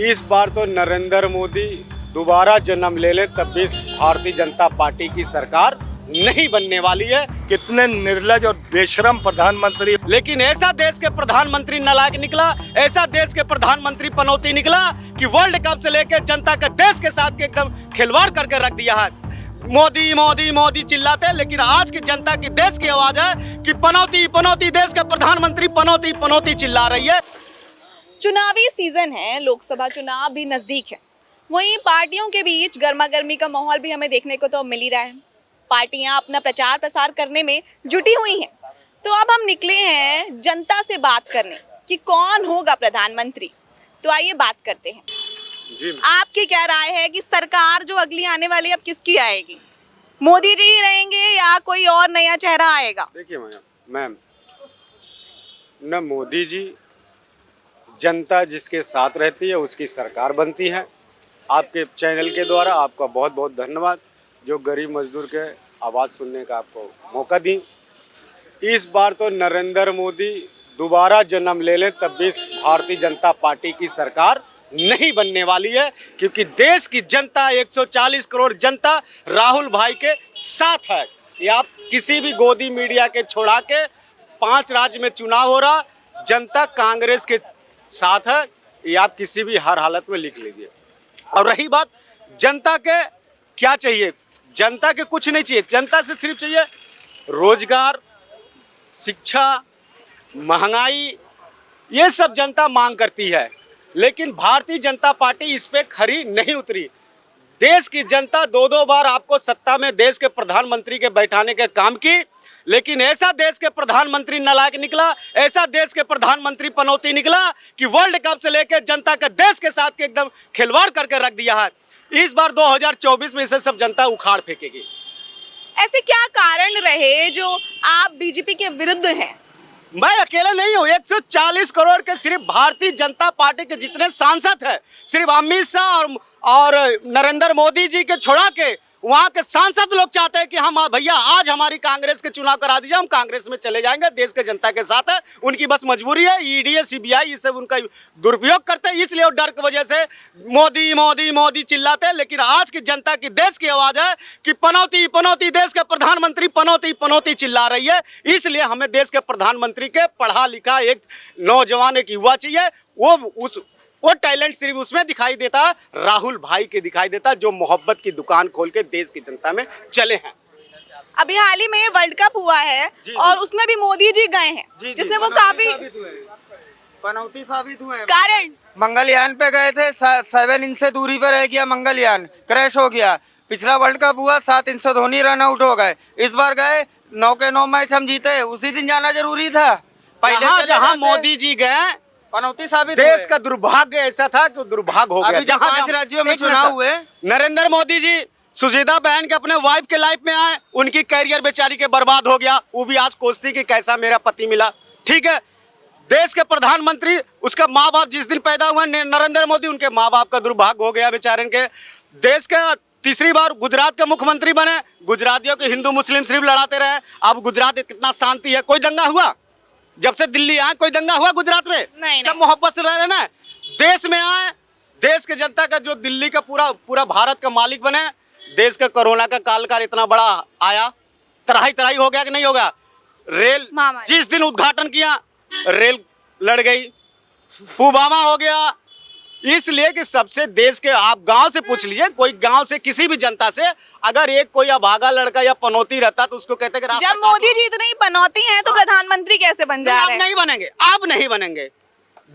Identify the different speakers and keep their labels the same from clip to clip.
Speaker 1: इस बार तो नरेंद्र मोदी दोबारा जन्म ले ले तब भी भारतीय जनता पार्टी की सरकार नहीं बनने वाली है।
Speaker 2: कितने निर्लज और बेशरम प्रधानमंत्री।
Speaker 1: लेकिन ऐसा देश के प्रधानमंत्री नालायक निकला, ऐसा देश के प्रधानमंत्री पनौती निकला कि वर्ल्ड कप से लेकर जनता के देश के साथ एकदम खिलवाड़ करके रख दिया है। मोदी मोदी मोदी चिल्लाते हैं, लेकिन आज की जनता की देश की आवाज है कि पनौती पनौती, देश के प्रधानमंत्री पनौती पनौती चिल्ला रही है।
Speaker 3: चुनावी सीजन है, लोकसभा चुनाव भी नजदीक है, वहीं पार्टियों के बीच गर्मा गर्मी का माहौल भी हमें देखने को तो मिल ही रहा है। पार्टियां अपना प्रचार प्रसार करने में जुटी हुई हैं। तो अब हम निकले हैं जनता से बात करने कि कौन होगा प्रधानमंत्री। तो आइए बात करते हैं।
Speaker 1: जी
Speaker 3: आपकी क्या राय है कि सरकार जो अगली आने वाली अब किसकी आएगी? मोदी जी ही रहेंगे या कोई और नया चेहरा आएगा?
Speaker 1: देखिए मैम, न मोदी जी, जनता जिसके साथ रहती है उसकी सरकार बनती है। आपके चैनल के द्वारा आपका बहुत बहुत धन्यवाद, जो गरीब मजदूर के आवाज़ सुनने का आपको मौका दी। इस बार तो नरेंद्र मोदी दोबारा जन्म ले लें तब भी भारतीय जनता पार्टी की सरकार नहीं बनने वाली है, क्योंकि देश की जनता 140 करोड़ जनता राहुल भाई के साथ है। ये आप किसी भी गोदी मीडिया के छोड़ा के 5 राज्य में चुनाव हो रहा, जनता कांग्रेस के साथ है। ये आप किसी भी हर हालत में लिख लीजिए। और रही बात जनता के क्या चाहिए, जनता के कुछ नहीं चाहिए, जनता से सिर्फ चाहिए रोजगार, शिक्षा, महंगाई, ये सब जनता मांग करती है। लेकिन भारतीय जनता पार्टी इस पे खरी नहीं उतरी। देश की जनता 2-2 बार आपको सत्ता में देश के प्रधानमंत्री के बैठाने के काम की, लेकिन ऐसा देश के प्रधानमंत्री नालायक निकला, ऐसा देश के प्रधानमंत्री पनौती निकला कि वर्ल्ड कप से लेकर जनता के देश के साथ एकदम खिलवाड़ करके रख दिया है। इस बार 2024 में इसे सब जनता उखाड़ फेंकेगी।
Speaker 3: ऐसे क्या कारण रहे जो आप बीजेपी के विरुद्ध हैं?
Speaker 1: मैं अकेले नहीं हूँ, 140 करोड़ के सिर्फ भारतीय जनता पार्टी के जितने सांसद हैं, सिर्फ अमित शाह और नरेंद्र मोदी जी के छोड़ा के वहाँ के सांसद लोग चाहते हैं कि हम भैया आज हमारी कांग्रेस के चुनाव करा दीजिए, हम कांग्रेस में चले जाएंगे, देश के जनता के साथ है। उनकी बस मजबूरी है, ईडी सीबीआई ये सब उनका दुरुपयोग करते हैं, इसलिए वो डर की वजह से मोदी मोदी मोदी चिल्लाते हैं। लेकिन आज की जनता की देश की आवाज है कि पनौती पनौती, देश के प्रधानमंत्री पनौती पनौती चिल्ला रही है। इसलिए हमें देश के प्रधानमंत्री के पढ़ा लिखा एक नौजवान, एक युवा चाहिए। वो टैलेंट सिर्फ उसमें दिखाई देता, राहुल भाई के दिखाई देता, जो मोहब्बत की दुकान खोल के देश की जनता में चले हैं।
Speaker 3: अभी हाल ही में वर्ल्ड कप हुआ है और उसमें भी मोदी जी गए हैं, जिसने वो काफी
Speaker 1: पनौती साबित हुए।
Speaker 3: कारण
Speaker 4: मंगलयान पे गए थे, 7 इंच से दूरी पर रह गया मंगलयान, क्रैश हो गया। पिछला वर्ल्ड कप हुआ 7 इंच से धोनी रन आउट हो गए। इस बार गए 9 के 9 मैच हम जीते, उसी दिन जाना जरूरी था।
Speaker 1: पहले जहाँ मोदी जी गए
Speaker 4: पनौती साबित
Speaker 1: देश का दुर्भाग्य ऐसा था कि दुर्भाग्य हो गया।
Speaker 4: जहाँ 5 राज्यों में चुनाव हुए,
Speaker 1: नरेंद्र मोदी जी सुशीदा बहन के अपने वाइफ के लाइफ में आए, उनकी कैरियर बेचारी के बर्बाद हो गया। वो भी आज कोसती कि कैसा मेरा पति मिला। ठीक है, देश के प्रधानमंत्री, उसका माँ बाप जिस दिन पैदा हुए नरेंद्र मोदी, उनके माँ बाप का दुर्भाग्य हो गया बेचारे के। देश के तीसरी बार गुजरात के मुख्यमंत्री बने, गुजरातियों के हिंदू मुस्लिम सिर्फ लड़ाते रहे। अब गुजरात में कितना शांति है, कोई दंगा हुआ? जब से दिल्ली आए कोई दंगा हुआ गुजरात में?
Speaker 3: नहीं,
Speaker 1: सब मोहब्बत से रह रहे ना। देश में आए, देश के जनता का जो दिल्ली का पूरा भारत का मालिक बने। देश का कोरोना का काल इतना बड़ा आया, तराई हो गया कि नहीं होगा? रेल जिस दिन उद्घाटन किया, रेल लड़ गई। पुलवामा हो गया। इसलिए कि सबसे देश के, आप गांव से पूछ लीजिए, कोई गांव से किसी भी जनता से, अगर एक कोई अभागा लड़का या पनौती रहता तो उसको कहते कि
Speaker 3: जब मोदी जी इतनी पनौती हैं तो प्रधानमंत्री कैसे बन जा रहे हैं?
Speaker 1: नहीं बनेंगे, आप नहीं बनेंगे।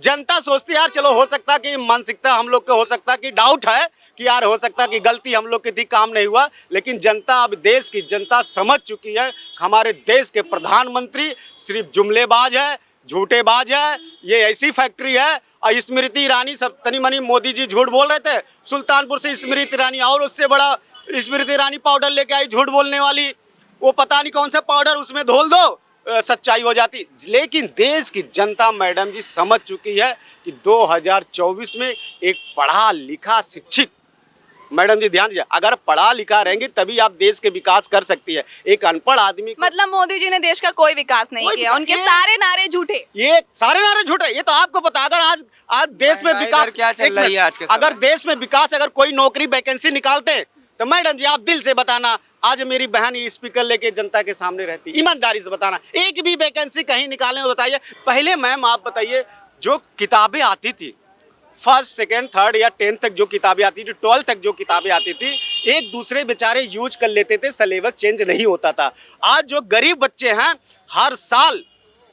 Speaker 1: जनता सोचती यार चलो हो सकता कि मानसिकता हम लोग को हो सकता कि डाउट है कि यार हो सकता कि गलती हम लोग की थी, काम नहीं हुआ। लेकिन जनता, अब देश की जनता समझ चुकी है हमारे देश के प्रधानमंत्री सिर्फ जुमलेबाज है, झूठेबाज है। ये ऐसी फैक्ट्री है। और स्मृति ईरानी, सब तनी मनी मोदी जी झूठ बोल रहे थे, सुल्तानपुर से स्मृति ईरानी और उससे बड़ा स्मृति ईरानी पाउडर लेके आई झूठ बोलने वाली। वो पता नहीं कौन सा पाउडर, उसमें धोल दो सच्चाई हो जाती। लेकिन देश की जनता मैडम जी समझ चुकी है कि 2024 में एक पढ़ा लिखा शिक्षित मैडम जी ध्यान दीजिए, अगर पढ़ा लिखा रहेंगे तभी आप देश के विकास कर सकती है। एक अनपढ़ आदमी
Speaker 3: मतलब मोदी जी ने देश का कोई विकास नहीं
Speaker 1: कोई
Speaker 3: किया,
Speaker 1: विकास-
Speaker 3: उनके
Speaker 1: ये-
Speaker 3: सारे नारे झूठे।
Speaker 1: ये सारे नारे झूठे, ये तो आपको पता। अगर आज देश में
Speaker 4: महंगाई
Speaker 1: विकास
Speaker 4: दर क्या चल
Speaker 1: एक
Speaker 4: रही है
Speaker 1: मिनट,
Speaker 4: आज के समय?
Speaker 1: अगर देश में विकास, अगर कोई नौकरी वैकेंसी निकालते तो मैडम जी आप दिल से बताना, आज मेरी बहन ये स्पीकर लेके जनता के सामने रहती, ईमानदारी से बताना, एक भी वैकेंसी कहीं निकालने में बताइए। पहले मैम आप बताइए, जो किताबें आती थी फर्स्ट सेकंड थर्ड या 10th तक जो किताबें आती थी, 12th तक जो किताबें आती थी, एक दूसरे बेचारे यूज कर लेते थे, सिलेबस चेंज नहीं होता था। आज जो गरीब बच्चे हैं, हर साल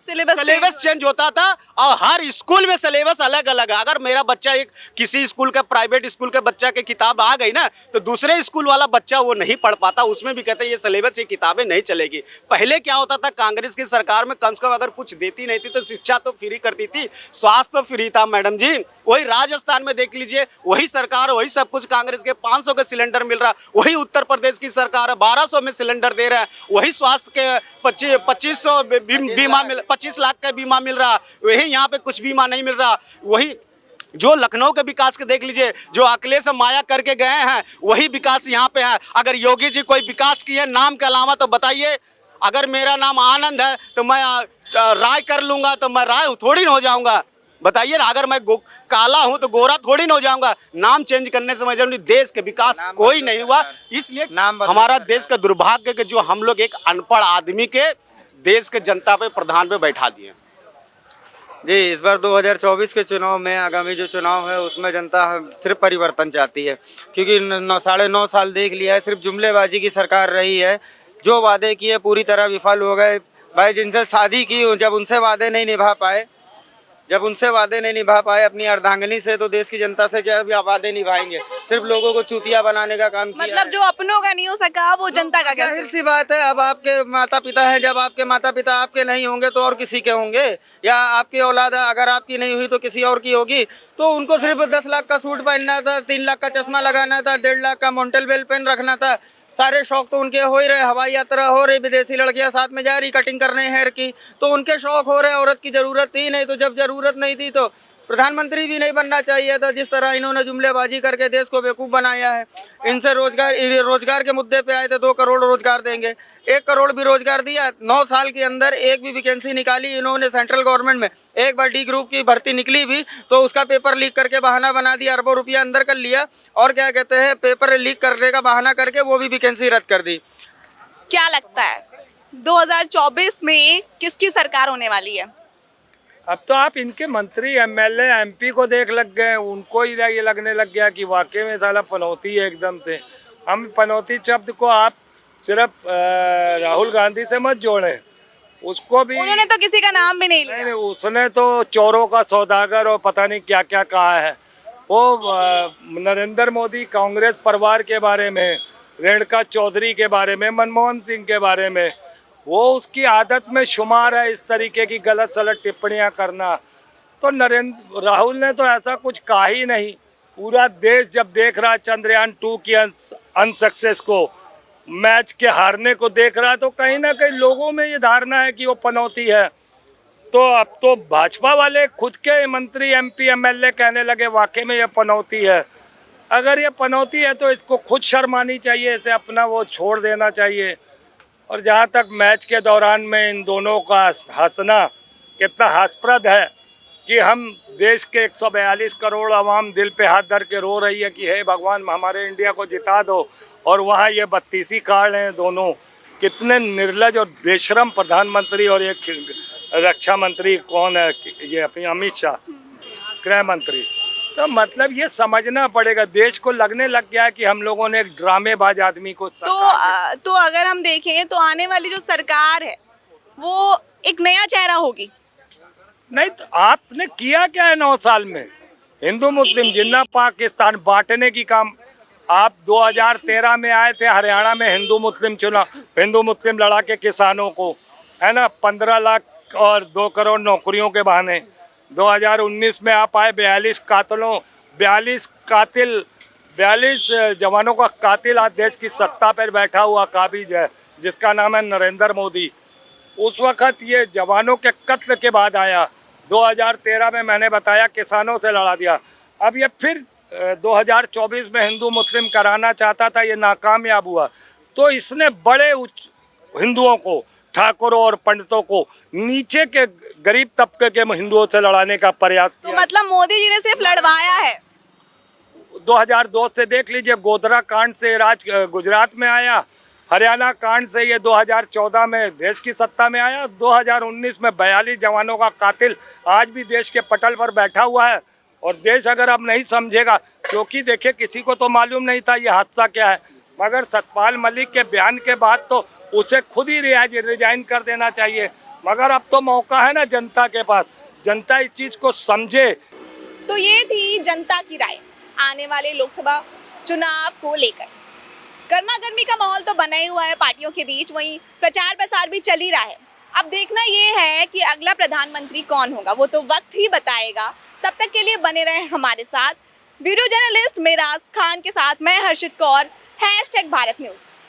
Speaker 1: सिलेबस चेंज होता था और हर स्कूल में सिलेबस अलग अलग है। अगर मेरा बच्चा एक किसी स्कूल का, प्राइवेट स्कूल के बच्चा के किताब आ गई ना, तो दूसरे स्कूल वाला बच्चा वो नहीं पढ़ पाता, उसमें भी कहते हैं ये सिलेबस, ये किताबें नहीं चलेगी। पहले क्या होता था, कांग्रेस की सरकार में कम से कम अगर कुछ देती नहीं थी तो शिक्षा तो फ्री करती थी, स्वास्थ्य तो फ्री था मैडम जी। वही राजस्थान में देख लीजिए, वही सरकार, वही सब कुछ कांग्रेस के 500 का सिलेंडर मिल रहा, वही उत्तर प्रदेश की सरकार है 1200 में सिलेंडर दे रहा है, वही स्वास्थ्य के 2500 बीमा मिल, 25 लाख का बीमा मिल रहा, वही यहाँ पे कुछ बीमा नहीं मिल रहा। वही जो लखनऊ के विकास के देख लीजिए, जो अखिलेश माया करके गए हैं वही विकास यहाँ पे है। अगर योगी जी कोई विकास किए नाम के अलावा तो बताइए। अगर मेरा नाम आनंद है तो मैं राय कर लूंगा तो मैं राय थोड़ी ना हो जाऊंगा, बताइए ना। अगर मैं काला हूं तो गोरा थोड़ी ना हो जाऊंगा। नाम चेंज करने से मैं देश के विकास कोई नहीं हुआ। इसलिए हमारा देश का दुर्भाग्य कि जो हम लोग एक अनपढ़ आदमी के देश के जनता पे, प्रधान पे बैठा दिए।
Speaker 4: जी, इस बार 2024 के चुनाव में, आगामी जो चुनाव है उसमें जनता सिर्फ परिवर्तन चाहती है, क्योंकि 9.5 साल देख लिया है, सिर्फ जुमलेबाजी की सरकार रही है। जो वादे किए पूरी तरह विफल हो गए। भाई जिनसे शादी की, जब उनसे वादे नहीं निभा पाए अपनी अर्धांगिनी से, तो देश की जनता से क्या वादे निभाएंगे? सिर्फ लोगों को चूतिया बनाने का काम किया
Speaker 3: मतलब जो अपनों का नहीं हो सका वो जनता का
Speaker 4: जाहिर
Speaker 3: कैसे?
Speaker 4: सी बात है। अब आपके माता पिता हैं, जब आपके माता पिता आपके नहीं होंगे तो और किसी के होंगे, या आपकी औलाद अगर आपकी नहीं हुई तो किसी और की होगी। तो उनको सिर्फ 10 लाख का सूट पहनना था, 3 लाख का चश्मा लगाना था, 1.5 लाख का मोंटेल बेल पेन रखना था। सारे शौक तो उनके हो ही रहे, हवाई यात्रा हो रही, विदेशी लड़कियां साथ में जा रही, कटिंग करने हेयर की, तो उनके शौक हो रहे। औरत की जरूरत थी नहीं, तो जब जरूरत नहीं थी तो प्रधानमंत्री भी नहीं बनना चाहिए था। जिस तरह इन्होंने जुमलेबाजी करके देश को बेवकूफ़ बनाया है। इनसे रोजगार के मुद्दे पे आए थे, 2 करोड़ रोजगार देंगे, 1 करोड़ भी रोजगार दिया। 9 साल के अंदर एक भी वैकेंसी निकाली इन्होंने सेंट्रल गवर्नमेंट में। एक बार डी ग्रुप की भर्ती निकली भी तो उसका पेपर लीक करके बहाना बना दिया, अरबों रुपया अंदर कर लिया, और क्या कहते हैं, पेपर लीक करने का बहाना करके वो भी वैकेंसी रद्द कर दी।
Speaker 3: क्या लगता है 2024 में किसकी सरकार होने वाली है?
Speaker 2: अब तो आप इनके मंत्री, एमएलए, एमपी को देख लग गए, उनको ही ये लगने लग गया कि वाकई में साला पनौती है एकदम से। हम पनौती शब्द को आप सिर्फ राहुल गांधी से मत जोड़ें, उसको भी
Speaker 3: उन्होंने तो किसी का नाम भी नहीं लिया।
Speaker 2: नहीं, उसने तो चोरों का सौदागर और पता नहीं क्या क्या कहा है। वो नरेंद्र मोदी कांग्रेस परिवार के बारे में, रेणुका चौधरी के बारे में, मनमोहन सिंह के बारे में, वो उसकी आदत में शुमार है इस तरीके की गलत सलत टिप्पणियां करना। तो राहुल ने तो ऐसा कुछ कहा ही नहीं। पूरा देश जब देख रहा चंद्रयान 2 की अनसक्सेस को, मैच के हारने को देख रहा, तो कहीं ना कहीं लोगों में ये धारणा है कि वो पनौती है। तो अब तो भाजपा वाले खुद के मंत्री, एमपी, एमएलए कहने लगे वाकई में ये पनौती है। अगर ये पनौती है तो इसको खुद शर्म आनी चाहिए, इसे अपना वो छोड़ देना चाहिए। और जहाँ तक मैच के दौरान में इन दोनों का हंसना कितना हास्यप्रद है कि हम देश के 142 करोड़ आवाम दिल पे हाथ धर के रो रही है कि हे भगवान हमारे इंडिया को जिता दो, और वहाँ ये 32 कार्ड हैं दोनों। कितने निर्लज और बेशरम प्रधानमंत्री और एक रक्षा मंत्री, कौन है ये, अपनी अमित शाह, गृह मंत्री। तो मतलब ये समझना पड़ेगा, देश को लगने लग गया है कि हम लोगों ने एक ड्रामेबाज आदमी को
Speaker 3: तो अगर हम देखें तो आने वाली जो सरकार है वो एक नया चेहरा होगी।
Speaker 2: नहीं तो आपने किया क्या है 9 साल में? हिंदू मुस्लिम जिन्ना पाकिस्तान बांटने की काम। आप 2013 में आए थे, हरियाणा में हिंदू मुस्लिम लड़ा के किसानों को, है ना, 15 लाख और 2 करोड़ नौकरियों के बहाने। 2019 में आप आए, 42 जवानों का कातिल आज देश की सत्ता पर बैठा हुआ काबिज है, जिसका नाम है नरेंद्र मोदी। उस वक़्त ये जवानों के कत्ल के बाद आया। 2013 में मैंने बताया किसानों से लड़ा दिया। अब ये फिर 2024 में हिंदू मुस्लिम कराना चाहता था, ये नाकामयाब हुआ। तो इसने बड़े हिंदुओं को, ठाकुरों और पंडितों को, नीचे के गरीब तबके के हिंदुओं से लड़ाने का प्रयास
Speaker 3: तो
Speaker 2: किया।
Speaker 3: मतलब मोदी जी ने सिर्फ लड़वाया है।
Speaker 2: 2002 से देख लीजिए, गोधरा कांड से राज गुजरात में आया, हरियाणा कांड से ये 2014 में देश की सत्ता में आया, 2019 में 42 जवानों का कातिल आज भी देश के पटल पर बैठा हुआ है। और देश अगर अब नहीं समझेगा, क्योंकि देखिए किसी को तो मालूम नहीं था ये हादसा क्या है, मगर सतपाल मलिक के बयान के बाद तो उसे खुद ही रिजाइन कर देना चाहिए। मगर अब तो मौका है ना जनता के पास, जनता इस चीज़ को समझे।
Speaker 3: तो ये थी जनता की राय आने वाले लोकसभा चुनाव को लेकर। गर्मा गर्मी का माहौल तो बना ही हुआ है पार्टियों के बीच, वहीं प्रचार प्रसार भी चल ही रहा है। अब देखना ये है कि अगला प्रधानमंत्री कौन होगा, वो तो वक्त ही बताएगा। तब तक के लिए बने रहे हमारे साथ। वीडियो जर्नलिस्ट मेराज खान के साथ मैं हर्षित कौर, #भारत न्यूज़।